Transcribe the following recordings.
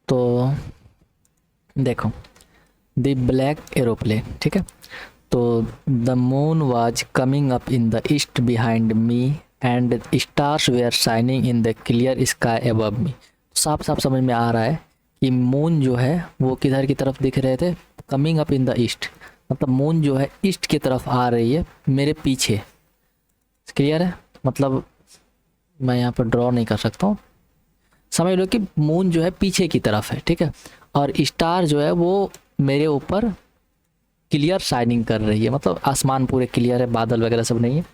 तो देखो, the black aeroplane, ठीक है। तो the moon was coming up in the east behind me and stars were shining in the clear sky above me. साफ साफ समझ में आ रहा है कि मून जो है वो किधर की तरफ दिख रहे थे, coming up in the east, मतलब मून जो है ईस्ट की तरफ आ रही है मेरे पीछे। क्लियर है? मतलब मैं यहाँ पर ड्रॉ नहीं कर सकता हूँ, समझ लो कि मून जो है पीछे की तरफ है, ठीक है, और स्टार जो है वो मेरे ऊपर क्लियर शाइनिंग कर रही है, मतलब आसमान पूरे क्लियर है, बादल वगैरह सब नहीं है,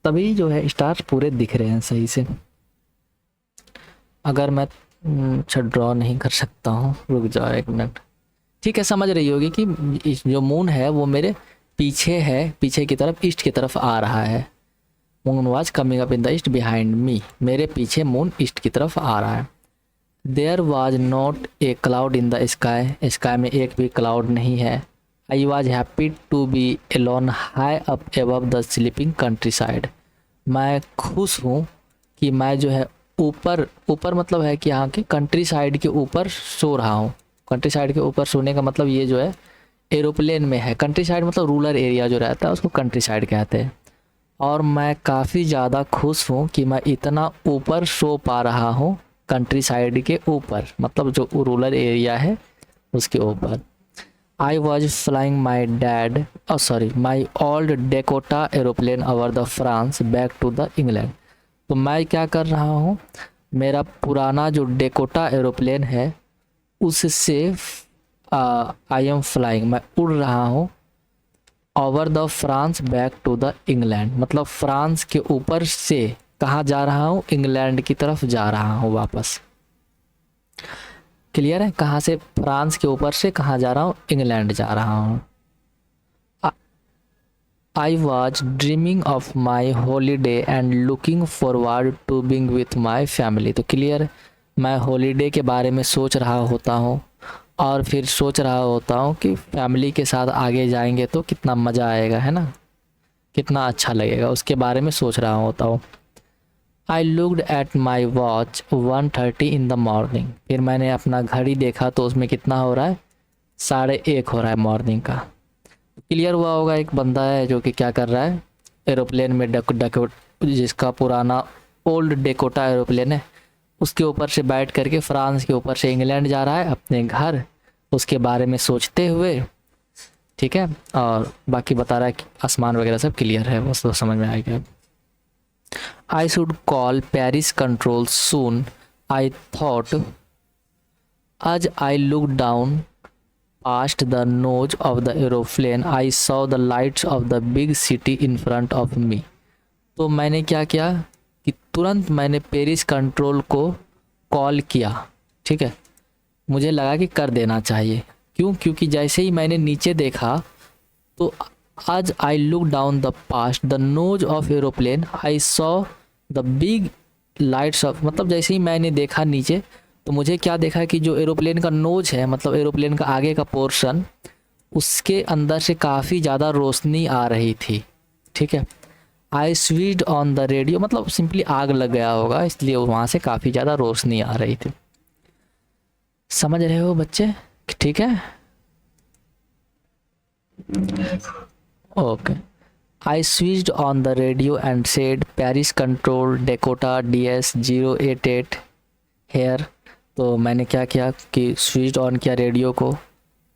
तभी जो है स्टार पूरे दिख रहे हैं सही से। अगर मैं अच्छा ड्रॉ नहीं कर सकता हूँ, रुक जाओ एक मिनट। ठीक है, समझ रही होगी कि जो मून है वो मेरे पीछे है, पीछे की तरफ ईस्ट की तरफ आ रहा है। Moon was coming up in the east behind me, मेरे पीछे मून ईस्ट की तरफ आ रहा है। There was not a cloud in the sky, sky में एक भी क्लाउड नहीं है। I was happy to be alone high up above the sleeping countryside, मैं खुश हूँ कि मैं जो है ऊपर, ऊपर मतलब है कि यहाँ के कंट्री साइड के ऊपर सो रहा हूँ। कंट्री साइड के ऊपर सोने का मतलब ये जो है एरोप्लेन में है। कंट्री साइड मतलब रूरल एरिया जो रहता है उसको कंट्री साइड कहते हैं। और मैं काफ़ी ज़्यादा खुश हूँ कि मैं इतना ऊपर सो पा रहा हूँ, कंट्री साइड के ऊपर, मतलब जो रूरल एरिया है उसके ऊपर। I was flying my dad my old Dakota aeroplane over the France back to the England. तो मैं क्या कर रहा हूँ, मेरा पुराना जो डेकोटा एरोप्लेन है उससे आई एम फ्लाइंग, मैं उड़ रहा हूँ over the France back to the England, मतलब फ्रांस के ऊपर से कहाँ जा रहा हूँ, इंग्लैंड की तरफ जा रहा हूँ वापस। क्लियर है? कहाँ से? फ्रांस के ऊपर से कहाँ जा रहा हूँ, इंग्लैंड जा रहा हूँ। I was dreaming of my holiday and looking forward to being with my family. तो क्लियर, मैं हॉलीडे के बारे में सोच रहा होता हूँ और फिर सोच रहा होता हूँ कि फैमिली के साथ आगे जाएंगे तो कितना मज़ा आएगा, है ना, कितना अच्छा लगेगा, उसके बारे में सोच रहा होता हूँ। I looked at my watch 1:30 in the morning, फिर मैंने अपना घड़ी देखा तो उसमें कितना हो रहा है, 1:30 हो रहा है मॉर्निंग का। क्लियर हुआ होगा, एक बंदा है जो कि क्या कर रहा है, एरोप्लेन में जिसका पुराना ओल्ड डेकोटा एरोप्लेन है उसके ऊपर से बैठ करके फ्रांस के ऊपर से इंग्लैंड जा रहा है अपने घर, उसके बारे में सोचते हुए, ठीक है। और बाकी बता रहा है कि आसमान वगैरह सब क्लियर है, बस तो समझ में आएगा। I should call Paris control soon, I thought as I looked down past the nose of the aeroplane, I saw the lights of the big city in front of me. तो मैंने क्या किया कि तुरंत मैंने पेरिस कंट्रोल को call किया, ठीक है, मुझे लगा कि कर देना चाहिए। क्यों? क्योंकि जैसे ही मैंने नीचे देखा तो आज I look down the past the nose of aeroplane I saw the big lights off, मतलब जैसे ही मैंने देखा नीचे तो मुझे क्या देखा कि जो एरोप्लेन का नोज है, मतलब एरोप्लेन का आगे का पोर्शन, उसके अंदर से काफ़ी ज़्यादा रोशनी आ रही थी, ठीक है। आई स्विच्ड ऑन द रेडियो, मतलब सिंपली आग लग गया होगा इसलिए वहाँ से काफ़ी ज़्यादा रोशनी आ रही थी। समझ रहे हो बच्चे? ठीक है, okay. I switched on the radio and said Paris control Dakota DS-088 here. तो मैंने क्या किया कि स्विच ऑन किया रेडियो को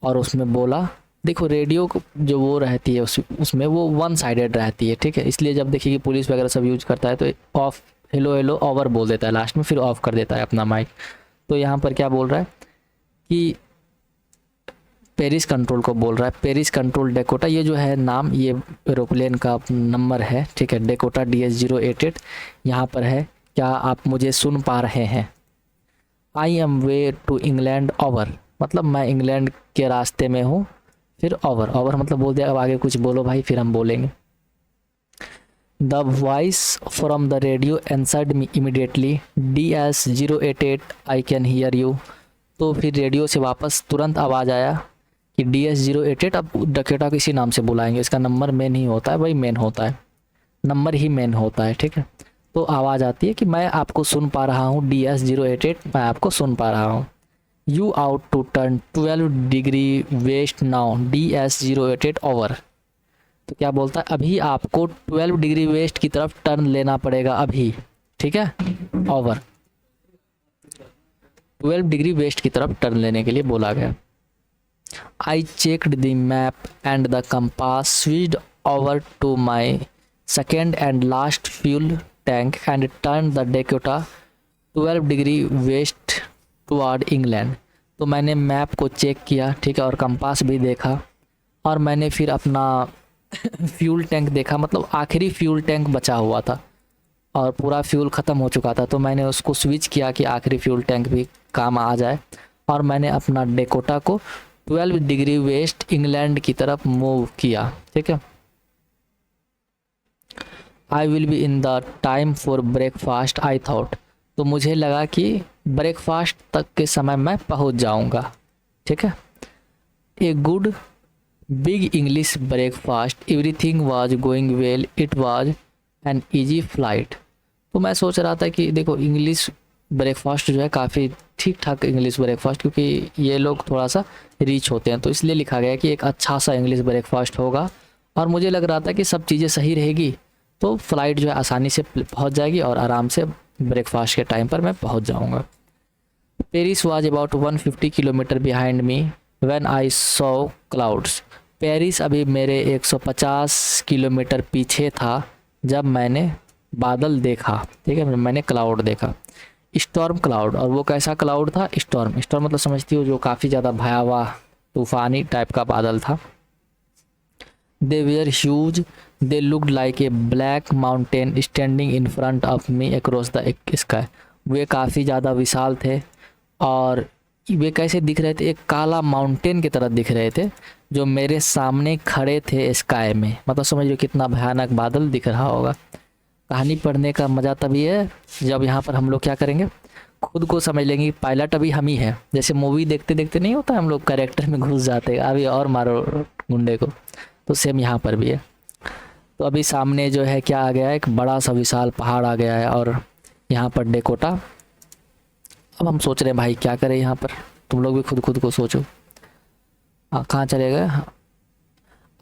और उसमें बोला, देखो रेडियो को जो वो रहती है उसमें वो वन साइडेड रहती है, ठीक है, इसलिए जब देखिए कि पुलिस वगैरह सब यूज करता है तो ऑफ, हेलो हेलो ओवर बोल देता है लास्ट में, फिर ऑफ कर देता है अपना माइक। तो यहाँ पर क्या बोल रहा है कि पेरिस कंट्रोल को बोल रहा है, पेरिस कंट्रोल डेकोटा, ये जो है नाम, ये एरोप्लेन का नंबर है, ठीक है, डेकोटा DS-088 यहाँ पर है। क्या आप मुझे सुन पा रहे हैं? I am way to England over, मतलब मैं इंग्लैंड के रास्ते में हूँ, फिर ओवर, ओवर मतलब बोल दिया, अब आगे कुछ बोलो भाई फिर हम बोलेंगे। The voice from the radio answered me immediately DS-088 I can hear you. तो फिर रेडियो से वापस तुरंत आवाज़ आया कि DS-088, अब डकेटा किसी नाम से बुलाएंगे, इसका नंबर मेन ही होता है भाई, मेन होता है, नंबर ही मेन होता है, ठीक है। तो आवाज़ आती है कि मैं आपको सुन पा रहा हूँ DS-088, मैं आपको सुन पा रहा हूँ। You ought to turn 12 degree west now DS088 over. तो क्या बोलता है, अभी आपको 12 डिग्री वेस्ट की तरफ टर्न लेना पड़ेगा अभी, ठीक है, ओवर 12 डिग्री वेस्ट की तरफ टर्न लेने के लिए बोला गया। I checked the map and the compass, switched over to my second and last fuel tank and turn the Dakota 12 degree west toward England. तो मैंने मैप को चेक किया, ठीक है, और कंपास भी देखा, और मैंने फिर अपना फ्यूल टैंक देखा, मतलब आखिरी फ्यूल टैंक बचा हुआ था और पूरा फ्यूल ख़त्म हो चुका था। तो मैंने उसको स्विच किया कि आखिरी फ्यूल टैंक भी काम आ जाए, और मैंने अपना डेकोटा को 12 डिग्री वेस्ट इंग्लैंड की तरफ मूव किया, ठीक है। I will be in the time for breakfast I thought. तो मुझे लगा कि ब्रेकफास्ट तक के समय मैं पहुंच जाऊंगा, ठीक है। A good big English breakfast, everything was going well, it was an easy flight. तो मैं सोच रहा था कि देखो इंग्लिश ब्रेकफास्ट जो है काफ़ी ठीक ठाक इंग्लिश ब्रेकफास्ट, क्योंकि ये लोग थोड़ा सा रिच होते हैं, तो इसलिए लिखा गया कि एक अच्छा सा इंग्लिश ब्रेकफास्ट होगा, और मुझे लग रहा था कि सब चीज़ें सही रहेगी तो फ़्लाइट जो है आसानी से पहुंच जाएगी और आराम से ब्रेकफास्ट के टाइम पर मैं पहुंच जाऊंगा। Paris was about 150 kilometre behind me when I saw clouds. Paris अभी मेरे 150 किलोमीटर पीछे था जब मैंने बादल देखा, ठीक है, मैंने क्लाउड देखा। स्टॉर्म क्लाउड, और वो कैसा क्लाउड था, स्टॉर्म, स्टॉर्म मतलब समझती हो जो काफ़ी ज़्यादा भयावह तूफ़ानी टाइप का बादल था। They were huge, they looked like a black mountain standing in front of me across the sky. वे काफ़ी ज़्यादा विशाल थे और वे कैसे दिख रहे थे, एक काला माउंटेन की तरह दिख रहे थे जो मेरे सामने खड़े थे स्काई में। मतलब समझ लो कितना भयानक बादल दिख रहा होगा। कहानी पढ़ने का मज़ा तभी है जब यहाँ पर हम लोग क्या करेंगे, खुद को समझ लेंगे कि पायलट अभी हम ही है। जैसे मूवी देखते देखते नहीं होता, हम लोग कैरेक्टर में घुस जाते हैं, अभी और मारो गुंडे को, तो सेम यहाँ पर भी है। तो अभी सामने जो है क्या आ गया है, एक बड़ा सा विशाल पहाड़ आ गया है और यहाँ पर डेकोटा। अब हम सोच रहे हैं भाई क्या करें यहाँ पर, तुम लोग भी खुद को सोचो। कहाँ चले गए।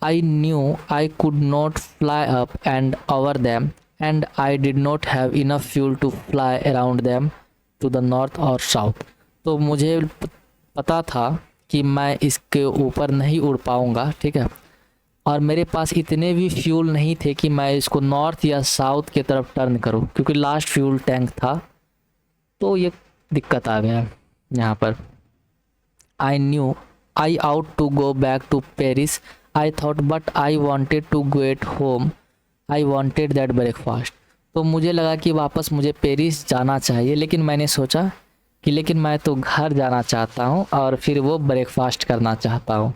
I knew I could not fly up and over them and I did not have enough fuel to fly around them to the north or south. तो मुझे पता था कि मैं इसके ऊपर नहीं उड़ पाऊँगा, ठीक है, और मेरे पास इतने भी फ्यूल नहीं थे कि मैं इसको नॉर्थ या साउथ की तरफ टर्न करूं, क्योंकि लास्ट फ्यूल टैंक था। तो ये दिक्कत आ गया यहाँ पर। I knew I ought to go back to Paris I thought but I wanted to go at home I wanted that breakfast. तो मुझे लगा कि वापस मुझे पेरिस जाना चाहिए, लेकिन मैंने सोचा कि लेकिन मैं तो घर जाना चाहता हूँ और फिर वो ब्रेकफास्ट करना चाहता हूँ।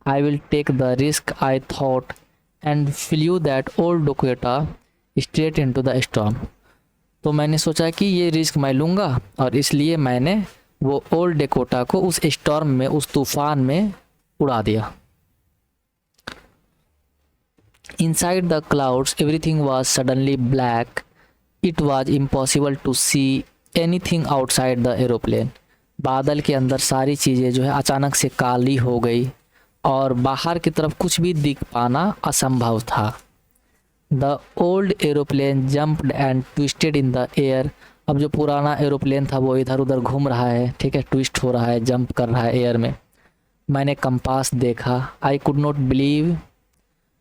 I will take the risk, I thought, and flew that old Dakota straight into the storm. तो मैंने सोचा कि ये रिस्क मैं लूँगा और इसलिए मैंने वो ओल्ड डेकोटा को उस स्टॉर्म में, उस तूफान में उड़ा दिया। Inside the clouds, everything was suddenly black. It was impossible to see anything outside the aeroplane. बादल के अंदर सारी चीज़ें जो है अचानक से काली हो गई और बाहर की तरफ कुछ भी दिख पाना असंभव था। The old aeroplane jumped and twisted in the air. अब जो पुराना एरोप्लेन था वो इधर उधर घूम रहा है, ठीक है, ट्विस्ट हो रहा है, जंप कर रहा है एयर में। मैंने कंपास देखा। आई could not believe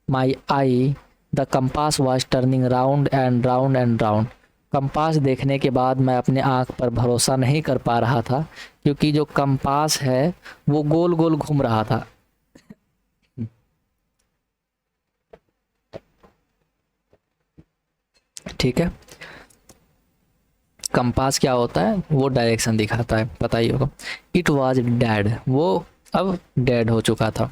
my I, the compass was turning round and round and round. Compass देखने के बाद मैं अपने आँख पर भरोसा नहीं कर पा रहा था, क्योंकि जो कंपास है वो गोल गोल घूम रहा था। ठीक है, कंपास क्या होता है, वो डायरेक्शन दिखाता है, पता ही होगा। इट वॉज डेड, वो अब डेड हो चुका था।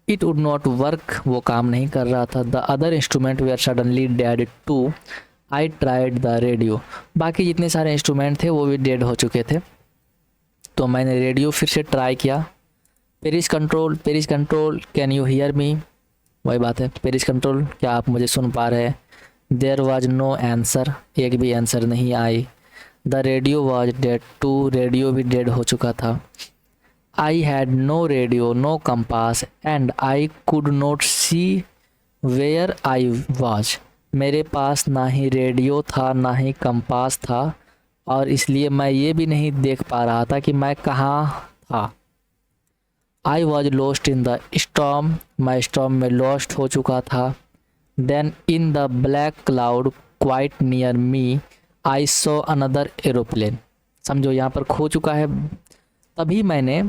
इट वुड नॉट वर्क, वो काम नहीं कर रहा था। The other instrument were suddenly dead too. I tried the radio. बाकी जितने सारे इंस्ट्रूमेंट थे वो भी डेड हो चुके थे, तो मैंने रेडियो फिर से ट्राई किया। Paris control can you hear me. वही बात है, पेरिस कंट्रोल क्या आप मुझे सुन पा रहे हैं। देयर वॉज नो आंसर, एक भी आंसर नहीं आई। The radio was dead too, radio भी डेड हो चुका था। I had no radio, no compass and I could not see where I was, मेरे पास ना ही रेडियो था ना ही कंपास था, और इसलिए मैं ये भी नहीं देख पा रहा था कि मैं कहाँ था। I was lost in the storm, मैं स्टॉर्म में लॉस्ट हो चुका था। Then in the black cloud quite near me I saw another aeroplane, समझो यहाँ पर खो चुका है। तभी मैंने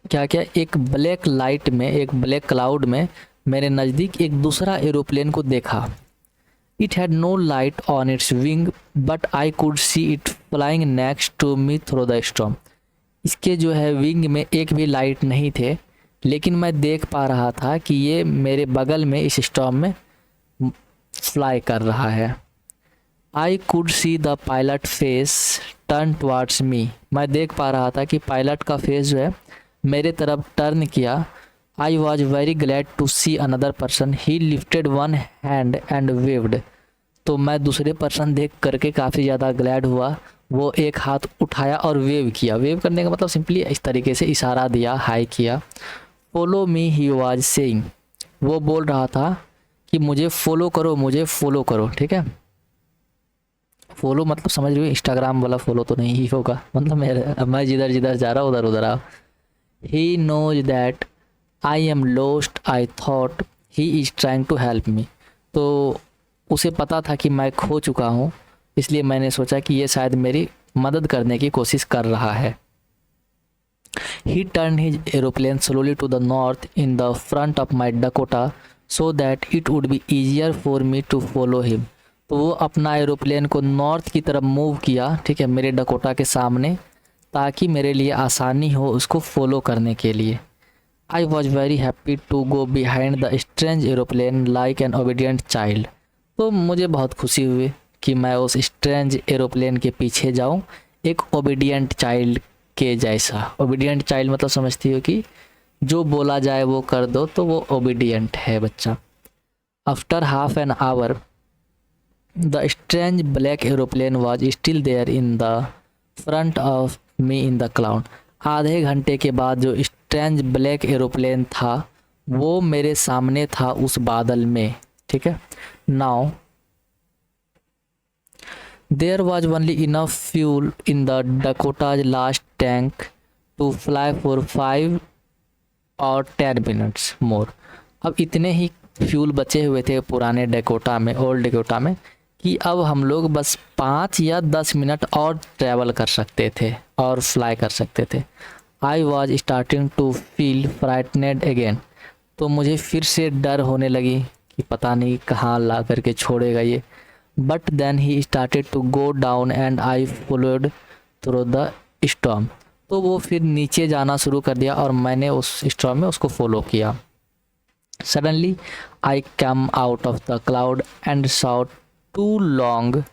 क्या किया, एक ब्लैक लाइट में, एक ब्लैक क्लाउड में मेरे नज़दीक एक दूसरा एरोप्लेन को देखा। It had no light on its wing but I could see it flying next to me through the storm, इसके जो है विंग में एक भी लाइट नहीं थे, लेकिन मैं देख पा रहा था कि ये मेरे बगल में इस स्टॉर्म में फ्लाई कर रहा है। I could see the pilot face turn towards me, मैं देख पा रहा था कि पायलट का फेस जो है मेरे तरफ टर्न किया। I was very glad to see another person, he lifted one hand and waved, तो मैं दूसरे पर्सन देख करके काफ़ी ज़्यादा ग्लैड हुआ। वो एक हाथ उठाया और वेव किया, वेव करने का मतलब सिंपली इस तरीके से इशारा दिया, हाई किया। Follow me he was saying, वो बोल रहा था कि मुझे फॉलो करो, मुझे फॉलो करो, ठीक है। फॉलो मतलब समझ रही हो, इंस्टाग्राम वाला फॉलो तो नहीं ही होगा, मतलब मैं जिधर जिधर जा रहा हूँ उधर उधर आओ। He knows that I am lost, I thought he is trying to help me, तो उसे पता था कि मैं खो चुका हूँ, इसलिए मैंने सोचा कि ये शायद मेरी मदद करने की कोशिश कर रहा है। He turn his aeroplane slowly to the north in the front of my Dakota so that it would be easier for me to follow him, तो वो अपना एरोप्लेन को नॉर्थ की तरफ मूव किया, ठीक है, मेरे डकोटा के सामने, ताकि मेरे लिए आसानी हो उसको फॉलो करने के लिए। I was very happy to go behind the strange aeroplane like an obedient child, तो मुझे बहुत खुशी हुई कि मैं उस स्ट्रेंज एरोप्लेन के पीछे जाऊं एक ओबीडियंट चाइल्ड के जैसा। ओबीडियंट चाइल्ड मतलब समझती हो कि जो बोला जाए वो कर दो, तो वो ओबीडियंट है बच्चा। After half an hour the strange black aeroplane was still there in the front of me in the cloud, आधे घंटे के बाद जो स्ट्रेंज ब्लैक एरोप्लेन था वो मेरे सामने था उस बादल में, ठीक है। Now there was only enough fuel in the Dakota's last tank to fly for 5 और 10 मिनट्स मोर, अब इतने ही फ्यूल बचे हुए थे पुराने डकोटा में, ओल्ड डकोटा में, कि अब हम लोग बस 5 या 10 मिनट और ट्रैवल कर सकते थे और फ्लाई कर सकते थे। I was starting to feel frightened again, तो मुझे फिर से डर होने लगी कि पता नहीं कहाँ ला करके छोड़ेगा ये। But then he started to go down and I followed through the storm, तो वो फिर नीचे जाना शुरू कर दिया और मैंने उस स्टॉर्म में उसको फॉलो किया। Suddenly I come out of the cloud and saw 2 long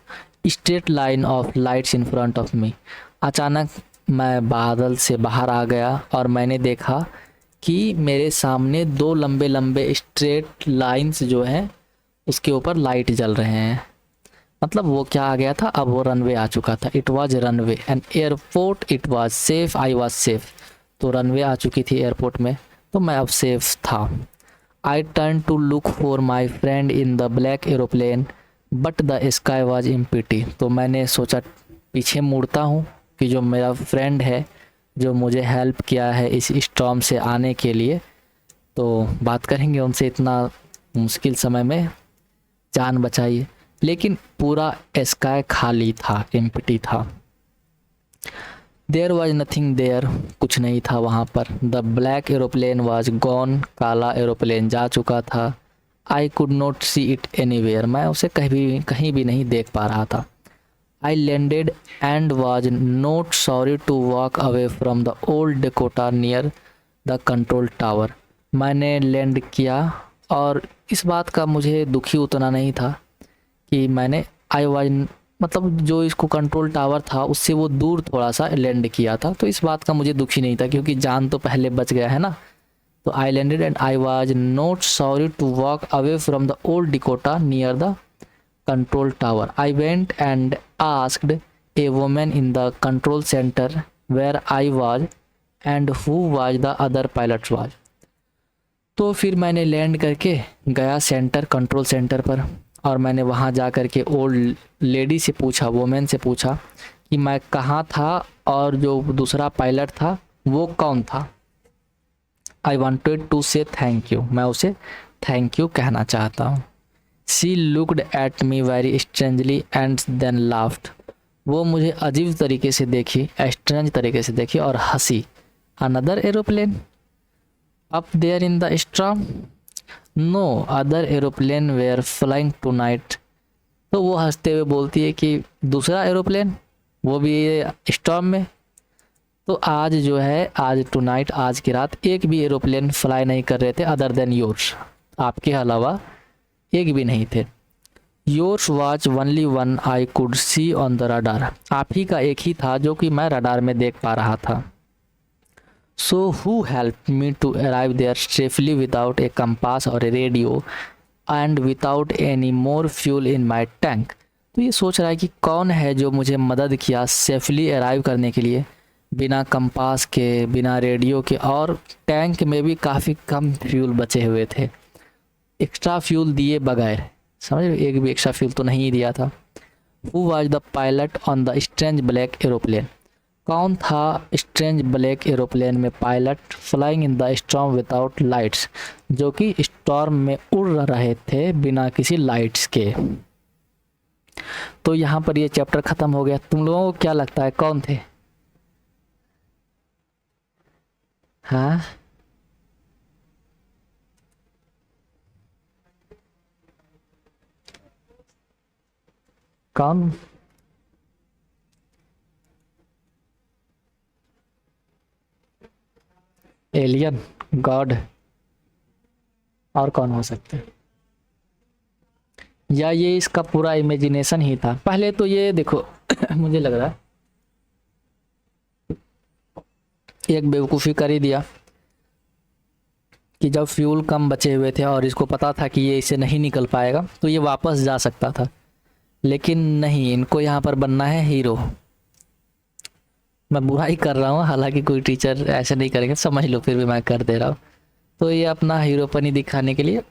straight line of lights in front of मी, अचानक मैं बादल से बाहर आ गया और मैंने देखा कि मेरे सामने 2 लंबे लंबे स्ट्रेट लाइंस जो हैं उसके ऊपर लाइट जल रहे हैं। मतलब वो क्या आ गया था, अब वो रनवे आ चुका था। It was runway and airport, it was safe, I was safe, तो रनवे आ चुकी थी एयरपोर्ट में, तो मैं अब सेफ था। I turn to look for my friend in the black aeroplane but the sky was empty, तो मैंने सोचा पीछे मुड़ता हूँ कि जो मेरा फ्रेंड है जो मुझे हेल्प किया है इस स्टॉर्म से आने के लिए, तो बात करेंगे उनसे, इतना मुश्किल समय में जान बचाई, लेकिन पूरा स्काई खाली था, एम्प्टी था। देयर वाज नथिंग देयर, कुछ नहीं था वहाँ पर। The black aeroplane was gone, काला एरोप्लेन जा चुका था। I could not see it anywhere, मैं उसे कहीं भी नहीं देख पा रहा था। I landed and was not sorry to walk away from the old Dakota near the control tower, मैंने लैंड किया और इस बात का मुझे दुखी उतना नहीं था कि मैंने आई वाज, मतलब जो इसको कंट्रोल टावर था उससे वो दूर थोड़ा सा लैंड किया था, तो इस बात का मुझे दुखी नहीं था क्योंकि जान तो पहले बच गया है ना। तो I landed and I was not sorry to walk away from the old Dakota near the control tower. I went and asked a women in the control centre where I was and who was the other pilot was. तो फिर मैंने land करके गया centre, control centre पर, और मैंने वहाँ जा कर के ओल्ड लेडी से पूछा, वुमेन से पूछा कि मैं कहाँ था और जो दूसरा पायलट था वो कौन था। I wanted to say thank you, मैं उसे थैंक यू कहना चाहता हूँ। She looked at me very strangely and then laughed. वो मुझे अजीब तरीके से देखी, स्ट्रेंज तरीके से देखी और हंसी। Another aeroplane up there in the storm? No other aeroplane were flying tonight. तो वो हंसते हुए बोलती है कि दूसरा एरोप्लेन, वो भी स्टॉर्म में। तो आज जो है, आज टू नाइट, आज की रात एक भी एरोप्लेन फ्लाई नहीं कर रहे थे अदर देन योर्स, आपके अलावा एक भी नहीं थे। Yours was only one I could C on the radar. आप ही का एक ही था जो कि मैं रडार में देख पा रहा था। So who help me to arrive there safely without a compass और a radio and without any more fuel in my tank. तो ये सोच रहा है कि कौन है जो मुझे मदद किया सेफली अराइव करने के लिए, बिना कंपास के, बिना रेडियो के, और टैंक में भी काफ़ी कम फ्यूल बचे हुए थे, एक्स्ट्रा फ्यूल दिए बगैर, समझ रहे, एक भी एक्स्ट्रा फ्यूल तो नहीं दिया था। Who was the pilot on the strange black aeroplane? कौन था स्ट्रेंज ब्लैक एरोप्लेन में pilot, flying in the storm without lights, जो कि स्टॉर्म में उड़ रहे थे बिना किसी लाइट्स के। तो यहाँ पर ये चैप्टर ख़त्म हो गया। तुम लोगों को क्या लगता है कौन थे? हाँ, कौन? एलियन, गॉड, और कौन हो सकते हैं? या ये इसका पूरा इमेजिनेशन ही था? पहले तो ये देखो मुझे लग रहा है एक बेवकूफ़ी कर ही दिया कि जब फ्यूल कम बचे हुए थे और इसको पता था कि ये इसे नहीं निकल पाएगा तो ये वापस जा सकता था, लेकिन नहीं, इनको यहाँ पर बनना है हीरो। मैं बुराई कर रहा हूँ, हालांकि कोई टीचर ऐसे नहीं करेंगे, समझ लो, फिर भी मैं कर दे रहा हूँ। तो ये अपना हीरोपनी दिखाने के लिए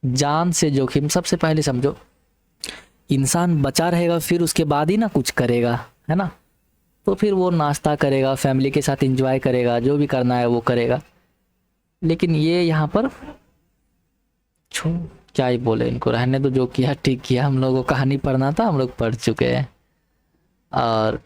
जान से जोखिम, सबसे पहले समझो इंसान बचा रहेगा फिर उसके बाद ही ना कुछ करेगा, है ना। तो फिर वो नाश्ता करेगा, फैमिली के साथ एंजॉय करेगा, जो भी करना है वो करेगा। लेकिन ये यहाँ पर क्या ही बोले, इनको रहने दो, जो किया ठीक किया। हम लोगों को कहानी पढ़ना था, हम लोग पढ़ चुके हैं। और